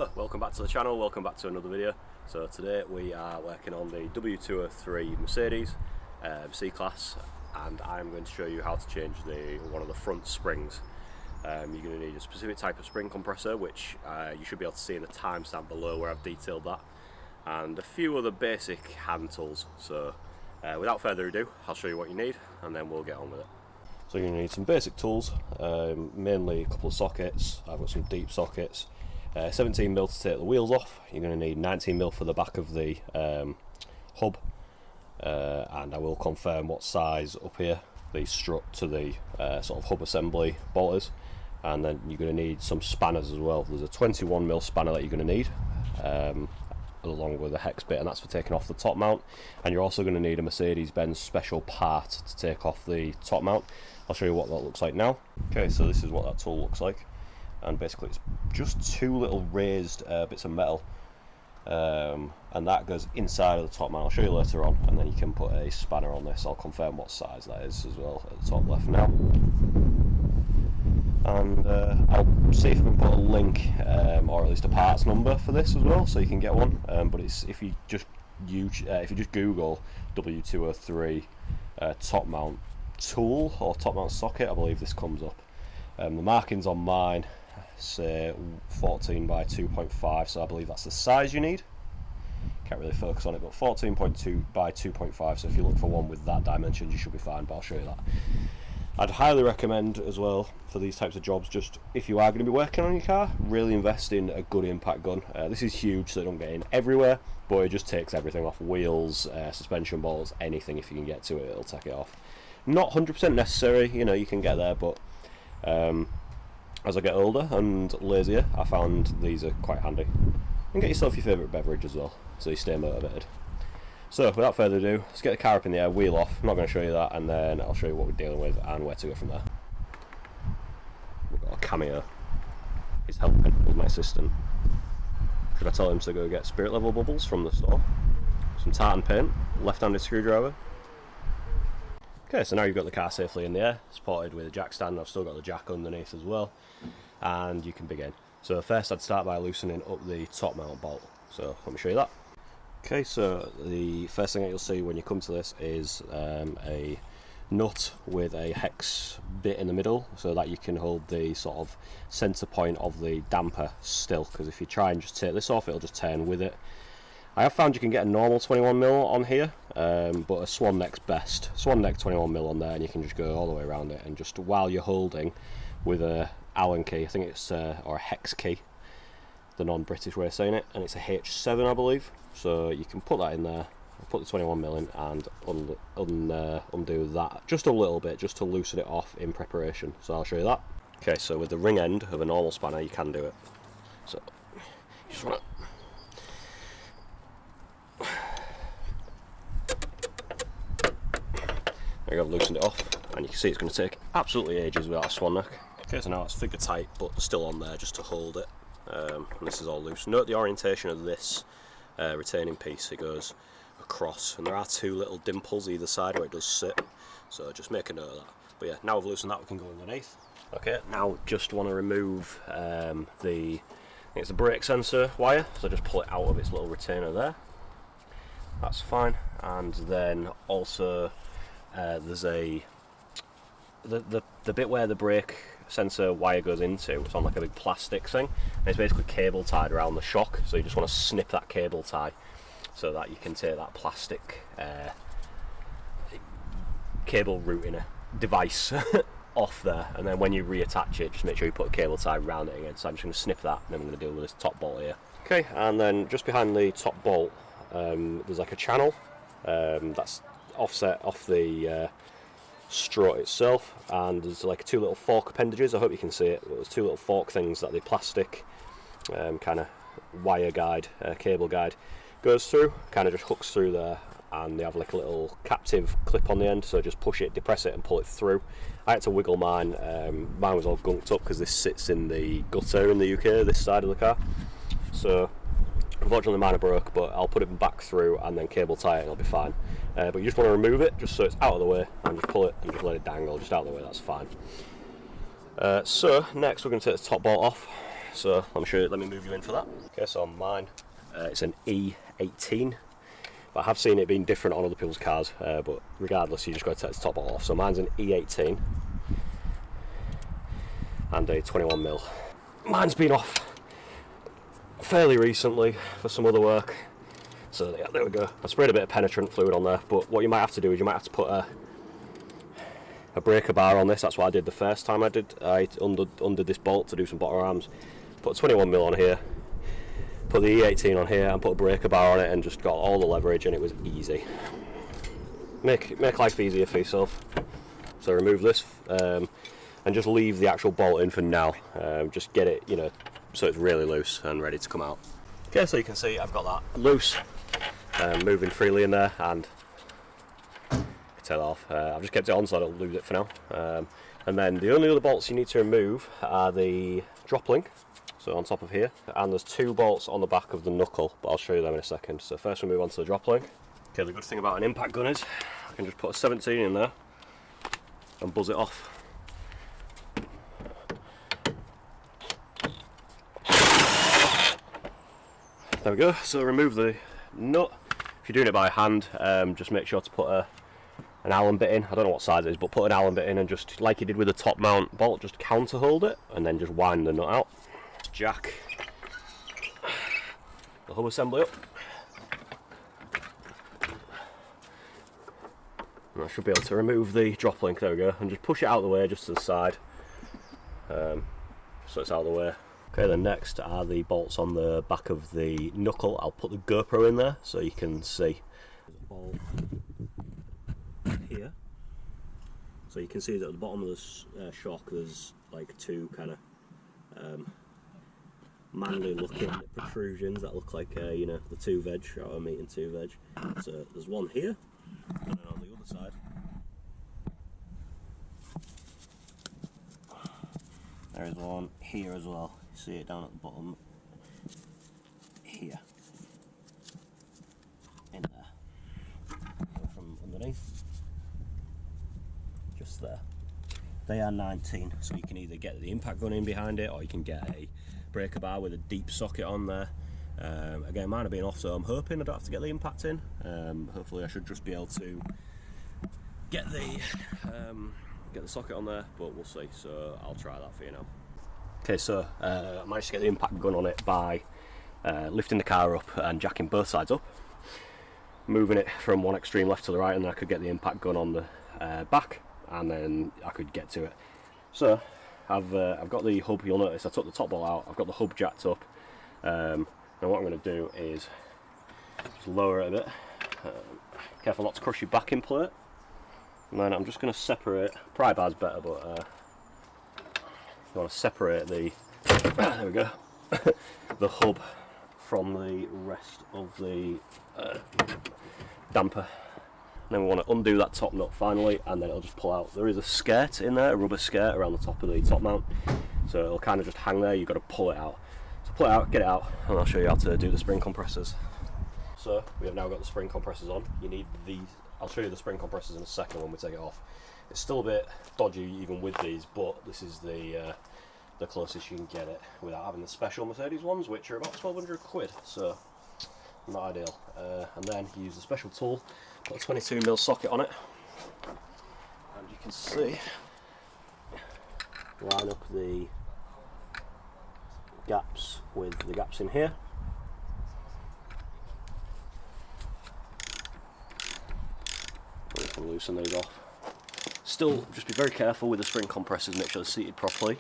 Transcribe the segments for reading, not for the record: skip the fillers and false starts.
Hello, welcome back to the channel, welcome back to another video. So today we are working on the W203 Mercedes C-Class, and I'm going to show you how to change one of the front springs. You're going to need a specific type of spring compressor, which you should be able to see in the timestamp below where I've detailed that, and a few other basic hand tools. So without further ado, I'll show you what you need and then we'll get on with it. So you're going to need some basic tools, mainly a couple of sockets. I've got some deep sockets, 17mm to take the wheels off. You're going to need 19mm for the back of the hub, and I will confirm what size up here, the strut to the sort of hub assembly bolters. And then you're going to need some spanners as well. There's a 21mm spanner that you're going to need, along with a hex bit, and that's for taking off the top mount. And you're also going to need a Mercedes-Benz special part to take off the top mount. I'll show you what that looks like now. Okay, so this is what that tool looks like, and basically it's just two little raised bits of metal, and that goes inside of the top mount. I'll show you later on, and then you can put a spanner on this. I'll confirm what size that is as well at the top left now. And I'll see if I can put a link, or at least a parts number for this as well, so you can get one. But it's if you just Google W203 top mount tool or top mount socket, I believe this comes up. The markings on mine say 14 by 2.5, so I believe that's the size you need. Can't really focus on it, but 14.2 by 2.5. So if you look for one with that dimension, you should be fine. But I'll show you that. I'd highly recommend as well for these types of jobs, just if you are going to be working on your car, really invest in a good impact gun. This is huge, so they don't get in everywhere, but it just takes everything off: wheels, suspension bolts, anything. If you can get to it, it'll take it off. Not 100% necessary, you know, you can get there, but as I get older and lazier, I found these are quite handy. And get yourself your favourite beverage as well, so you stay motivated. So without further ado, let's get the car up in the air, wheel off. I'm not going to show you that, and then I'll show you what we're dealing with and where to go from there. We've got a Cameo. He's helping with my assistant. Should I tell him to go get spirit level bubbles from the store? Some tartan paint, left-handed screwdriver. Okay, so now you've got the car safely in the air, supported with a jack stand. I've still got the jack underneath as well, and you can begin. So first I'd start by loosening up the top mount bolt. So let me show you that. Okay, so the first thing that you'll see when you come to this is a nut with a hex bit in the middle, so that you can hold the sort of centre point of the damper still, because if you try and just take this off, it'll just turn with it. I have found you can get a normal 21mm on here, but a swan neck's best. Swan neck 21mm on there, and you can just go all the way around it, and just while you're holding with a Allen key, I think it's or a hex key, the non-British way of saying it, and it's a H7 I believe. So you can put that in there, put the 21mm in, and undo that just a little bit, just to loosen it off in preparation. So I'll show you that. Okay, so with the ring end of a normal spanner, you can do it. So you just want to. There you go, I've loosened it off, and you can see it's going to take absolutely ages without a swan neck. Okay, so now it's figure tight, but still on there just to hold it. And this is all loose. Note the orientation of this retaining piece. It goes across, and there are two little dimples either side where it does sit, so just make a note of that. But yeah, now we've loosened that, we can go underneath. Okay, now just want to remove it's a brake sensor wire, so just pull it out of its little retainer there. That's fine. And then also there's the bit where the brake sensor wire goes into, it's on like a big plastic thing, and it's basically cable tied around the shock, so you just want to snip that cable tie so that you can take that plastic cable routing device off there, and then when you reattach it, just make sure you put a cable tie around it again. So I'm just going to snip that, and then I'm going to deal with this top bolt here. Okay, and then just behind the top bolt there's like a channel that's offset off the strut itself, and there's like two little fork appendages. I hope you can see it. There's two little fork things that the plastic kind of wire guide, cable guide goes through, kind of just hooks through there, and they have like a little captive clip on the end, so just push it, depress it and pull it through. I had to wiggle mine. Mine was all gunked up because this sits in the gutter in the UK, this side of the car, so unfortunately mine broke, but I'll put it back through and then cable tie it and it'll be fine. But you just want to remove it just so it's out of the way, and just pull it and just let it dangle just out of the way. That's fine. So next we're going to take the top bolt off. so let me move you in for that. Okay, so on mine, it's an E18. But I have seen it being different on other people's cars, but regardless, you just got to take the top bolt off. So mine's an E18 and a 21mm. Mine's been off fairly recently for some other work. So yeah, there we go. I sprayed a bit of penetrant fluid on there, but what you might have to do is you might have to put a breaker bar on this. That's what I did the first time I undid this bolt to do some bottom arms. Put a 21mm on here, put the E18 on here and put a breaker bar on it, and just got all the leverage, and it was easy. Make life easier for yourself. So remove this and just leave the actual bolt in for now. Just get it, so it's really loose and ready to come out. Okay, so you can see I've got that loose, moving freely in there, and take that off. I've just kept it on so I don't lose it for now. And then the only other bolts you need to remove are the drop link, so on top of here, and there's 2 bolts on the back of the knuckle, but I'll show you them in a second. So first we move on to the drop link. Okay, the good thing about an impact gun is I can just put a 17 in there and buzz it off. There we go. So remove the nut. If you're doing it by hand, just make sure to put an Allen bit in. I don't know what size it is, but put an Allen bit in, and just like you did with the top mount bolt, just counter hold it and then just wind the nut out. Jack the hub assembly up, and I should be able to remove the drop link. There we go, and just push it out of the way, just to the side, so it's out of the way. Okay, then next are the bolts on the back of the knuckle. I'll put the GoPro in there so you can see. There's a bolt here, so you can see that at the bottom of the shock there's like 2 kind of manly looking protrusions that look like the 2 veg, or meat and 2 veg. So there's one here, and then on the other side there is one here as well. You see it down at the bottom here, in there. So from underneath, just there. They are 19, so you can either get the impact gun in behind it, or you can get a breaker bar with a deep socket on there. Again, mine have been off, so I'm hoping I don't have to get the impact in. Hopefully I should just be able to get the socket on there, but we'll see. So I'll try that for you now. Okay, so I managed to get the impact gun on it by lifting the car up and jacking both sides up, moving it from one extreme left to the right, and then I could get the impact gun on the back, and then I could get to it. So I've got the hub. You'll notice I took the top bolt out. I've got the hub jacked up. Now what I'm going to do is just lower it a bit. Careful not to crush your backing plate. And then I'm just going to separate. Pry bar's better, but you want to separate the there we go the hub from the rest of the damper. Then we want to undo that top nut finally, and then it'll just pull out. There is a skirt in there, a rubber skirt around the top of the top mount, so it'll kind of just hang there. You've got to pull it out. So pull it out, get it out, and I'll show you how to do the spring compressors. So we have now got the spring compressors on. You need these. I'll show you the spring compressors in a second when we take it off. It's still a bit dodgy even with these, but this is the closest you can get it without having the special Mercedes ones, which are about 1,200 quid. So not ideal. And then you use the special tool, put a 22mm socket on it, and you can see, line up the gaps with the gaps in here. We can loosen these off. Still, just be very careful with the spring compressors, make sure they're seated properly,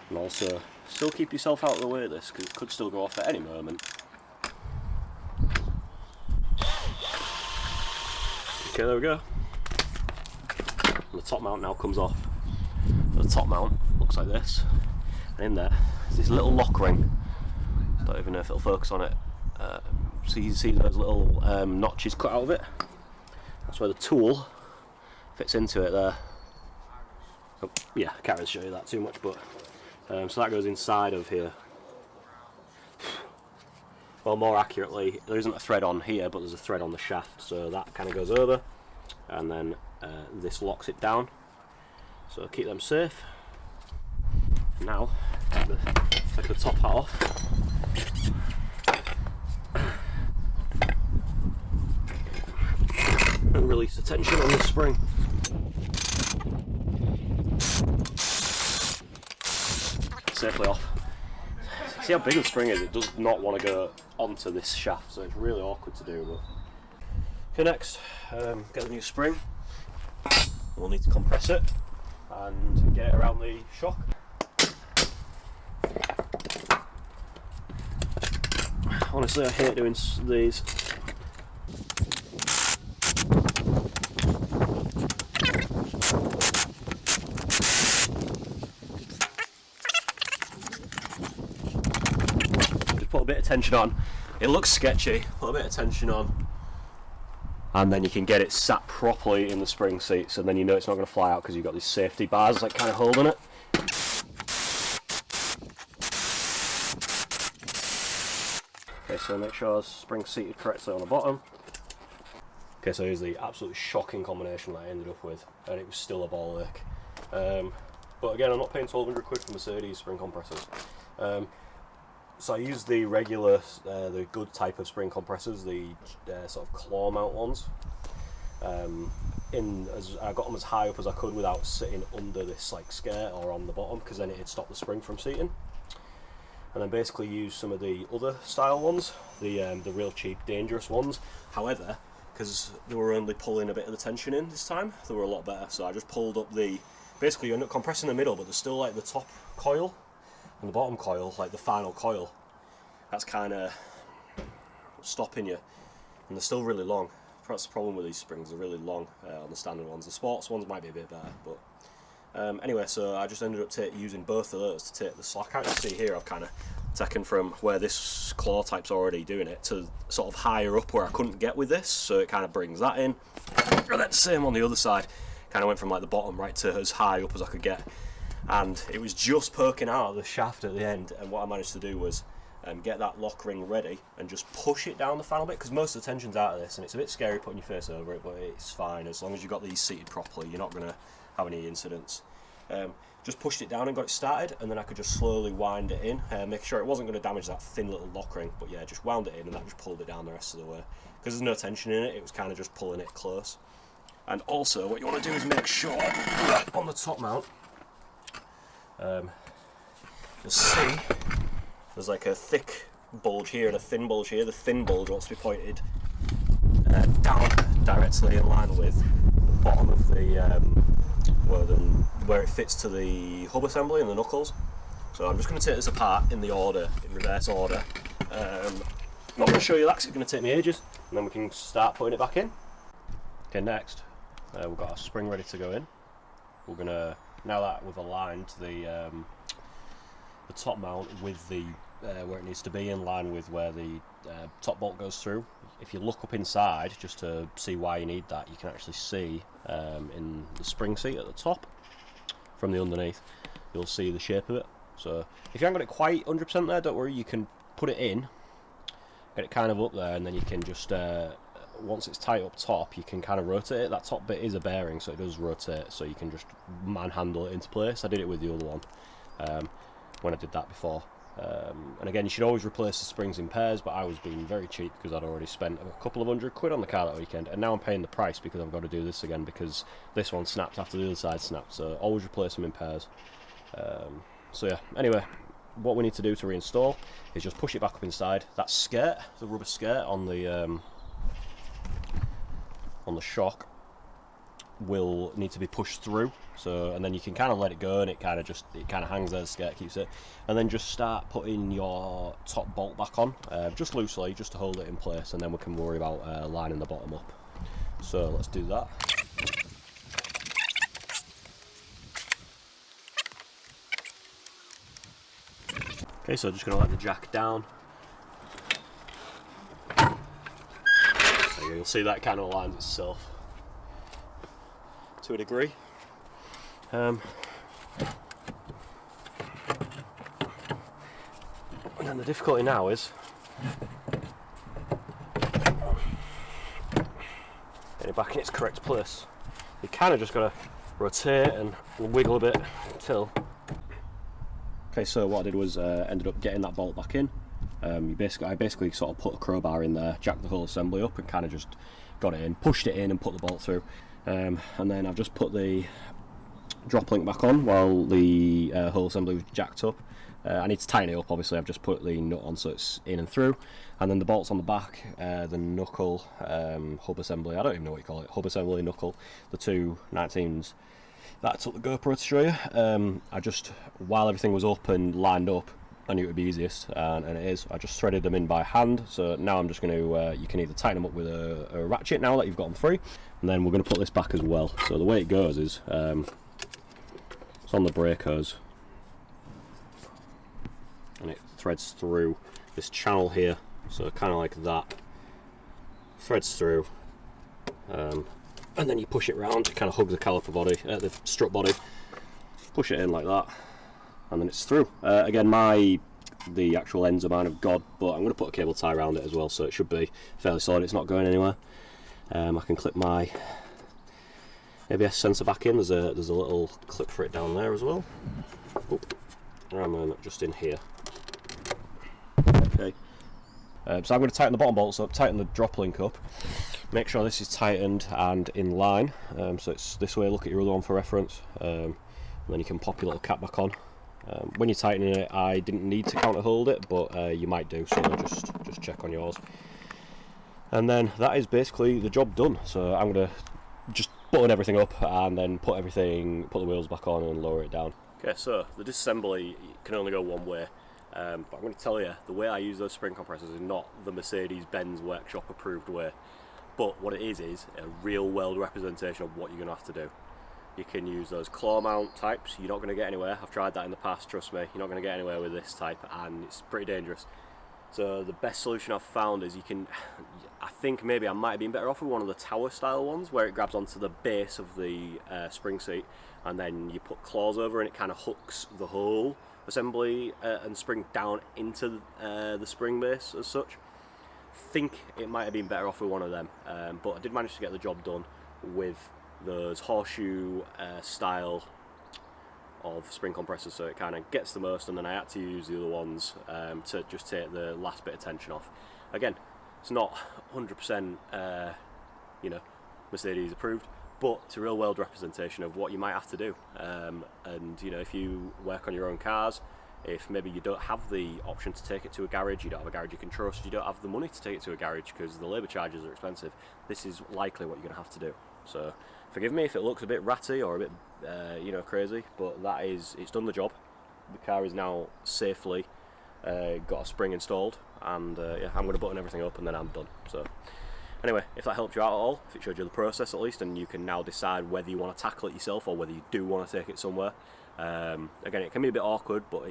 and also still keep yourself out of the way of this, because it could still go off at any moment. Okay, there we go. And the top mount now comes off. The top mount looks like this, and in there is this little lock ring. Don't even know if it'll focus on it. So you can see those little notches cut out of it. That's where the tool fits into it there. Oh, yeah, I can't really show you that too much, but so that goes inside of here. Well, more accurately, there isn't a thread on here, but there's a thread on the shaft, so that kind of goes over, and then this locks it down. So keep them safe. Now, the take the top hat off. And release the tension on the spring. Safely off. See how big the spring is? It does not want to go onto this shaft, so it's really awkward to do. But okay, next, get the new spring. We'll need to compress it and get it around the shock. Honestly, I hate doing these. Put a bit of tension on. It looks sketchy. Put a bit of tension on, and then you can get it sat properly in the spring seats, and then you know it's not going to fly out because you've got these safety bars like kind of holding it. Okay, so make sure the spring's seated correctly on the bottom. Okay, so here's the absolutely shocking combination that I ended up with, and it was still a ball ache. But again, I'm not paying 1,200 quid for Mercedes spring compressors. So I used the regular, the good type of spring compressors, the sort of claw mount ones. I got them as high up as I could without sitting under this like skirt or on the bottom, because then it'd stop the spring from seating. And then basically used some of the other style ones, the real cheap, dangerous ones. However, because they were only pulling a bit of the tension in this time, they were a lot better. So I just pulled up basically you end up compressing the middle, but there's still like the top coil and the bottom coil, like the final coil, that's kind of stopping you, and they're still really long. That's the problem with these springs, they're really long on the standard ones. The sports ones might be a bit better, but anyway, so I just ended up using both of those to take the slack out. You see here I've kind of taken from where this claw type's already doing it to sort of higher up where I couldn't get with this, so it kind of brings that in. And then same on the other side, kind of went from like the bottom right to as high up as I could get. And it was just poking out of the shaft at the end, and what I managed to do was get that lock ring ready and just push it down the final bit, because most of the tension's out of this, and it's a bit scary putting your face over it, but it's fine as long as you've got these seated properly. You're not going to have any incidents. Just pushed it down and got it started, and then I could just slowly wind it in, make sure it wasn't going to damage that thin little lock ring, but yeah, just wound it in, and that just pulled it down the rest of the way. Because there's no tension in it, it was kind of just pulling it close. And also what you want to do is make sure on the top mount, you'll see there's like a thick bulge here and a thin bulge here. The thin bulge wants to be pointed down directly in line with the bottom of the where it fits to the hub assembly and the knuckles. So I'm just going to take this apart in the order, in reverse order. I'm not going to show you that because it's going to take me ages, and then we can start putting it back in. Okay, next we've got our spring ready to go in. We're going to, now that we've aligned the top mount with the where it needs to be, in line with where the top bolt goes through. If you look up inside just to see why you need that, you can actually see in the spring seat at the top from the underneath, you'll see the shape of it. So if you haven't got it quite 100% there, don't worry, you can put it in, get it kind of up there, and then you can just once it's tight up top, you can kind of rotate it. That top bit is a bearing, so it does rotate, so you can just manhandle it into place. I did it with the other one when I did that before. And again, you should always replace the springs in pairs, but I was being very cheap because I'd already spent a couple of £100 on the car that weekend, and now I'm paying the price because I've got to do this again because this one snapped after the other side snapped, so always replace them in pairs. So yeah, anyway, what we need to do to reinstall is just push it back up inside. That skirt, the rubber skirt on the shock, will need to be pushed through, so, and then you can kind of let it go, and it kind of hangs there, the skirt keeps it, and then just start putting your top bolt back on, just loosely, just to hold it in place, and then we can worry about lining the bottom up. So let's do that. Okay, so just going to let the jack down. So you'll see that kind of aligns itself to a degree. And then the difficulty now is getting it back in its correct place. You kind of just got to rotate and wiggle a bit until Okay, so what I did was ended up getting that bolt back in. I basically sort of put a crowbar in there, jacked the whole assembly up, and kind of just got it in, pushed it in, and put the bolt through. And then I've just put the drop link back on while the whole assembly was jacked up. I need to tighten it up, obviously. I've just put the nut on so it's in and through, and then the bolts on the back, the knuckle hub assembly, I don't even know what you call it, hub assembly, knuckle, the 219s that I took the GoPro to show you. I just, while everything was up and lined up, I knew it would be easiest, and it is. I just threaded them in by hand, so now I'm just going to, you can either tighten them up with a ratchet now that you've got them free, and then we're going to put this back as well. So the way it goes is, it's on the brake hose, and it threads through this channel here, so kind of like that, threads through, and then you push it round to kind of hug the caliper body, the strut body, push it in like that, and then it's through. Again, the actual ends are mine of God, but I'm going to put a cable tie around it as well, so it should be fairly solid, it's not going anywhere. I can clip my ABS sensor back in, there's a little clip for it down there as well. Oop. I'm just in here. Okay. So I'm going to tighten the bottom bolts up, tighten the drop link up, make sure this is tightened and in line, so it's this way. Look at your other one for reference, and then you can pop your little cap back on. When you're tightening it, I didn't need to counter hold it, but you might do, so just check on yours. And then that is basically the job done. So I'm going to just button everything up and then put the wheels back on and lower it down. Okay, so the disassembly can only go one way, but I'm going to tell you, the way I use those spring compressors is not the Mercedes-Benz workshop approved way, but what it is a real world representation of what you're going to have to do. You can use those claw mount types, you're not going to get anywhere. I've tried that in the past, trust me, you're not going to get anywhere with this type, and it's pretty dangerous. So the best solution I've found is I think maybe I might have been better off with one of the tower style ones where it grabs onto the base of the spring seat, and then you put claws over and it kind of hooks the whole assembly and spring down into the spring base as such. I think it might have been better off with one of them, but I did manage to get the job done with those horseshoe style of spring compressors, so it kind of gets the most, and then I had to use the other ones to just take the last bit of tension off. Again, it's not 100% you know, Mercedes approved, but it's a real world representation of what you might have to do. And you know, if you work on your own cars, if maybe you don't have the option to take it to a garage, you don't have a garage you can trust, you don't have the money to take it to a garage because the labour charges are expensive, this is likely what you're going to have to do. So forgive me if it looks a bit ratty or a bit you know, crazy, but it's done the job. The car is now safely got a spring installed, and yeah, I'm going to button everything up and then I'm done. So anyway, if that helped you out at all, if it showed you the process at least, and you can now decide whether you want to tackle it yourself or whether you do want to take it somewhere. Again, it can be a bit awkward, but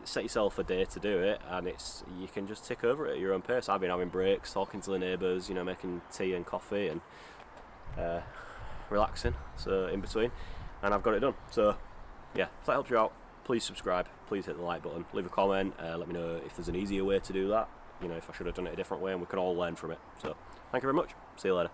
set yourself a day to do it, and you can just tick over it at your own pace. I've been having breaks, talking to the neighbours, you know, making tea and coffee and relaxing, so in between, and I've got it done. So yeah, if that helps you out, please subscribe, please hit the like button, leave a comment, let me know if there's an easier way to do that, you know, if I should have done it a different way, and we can all learn from it. So thank you very much, see you later.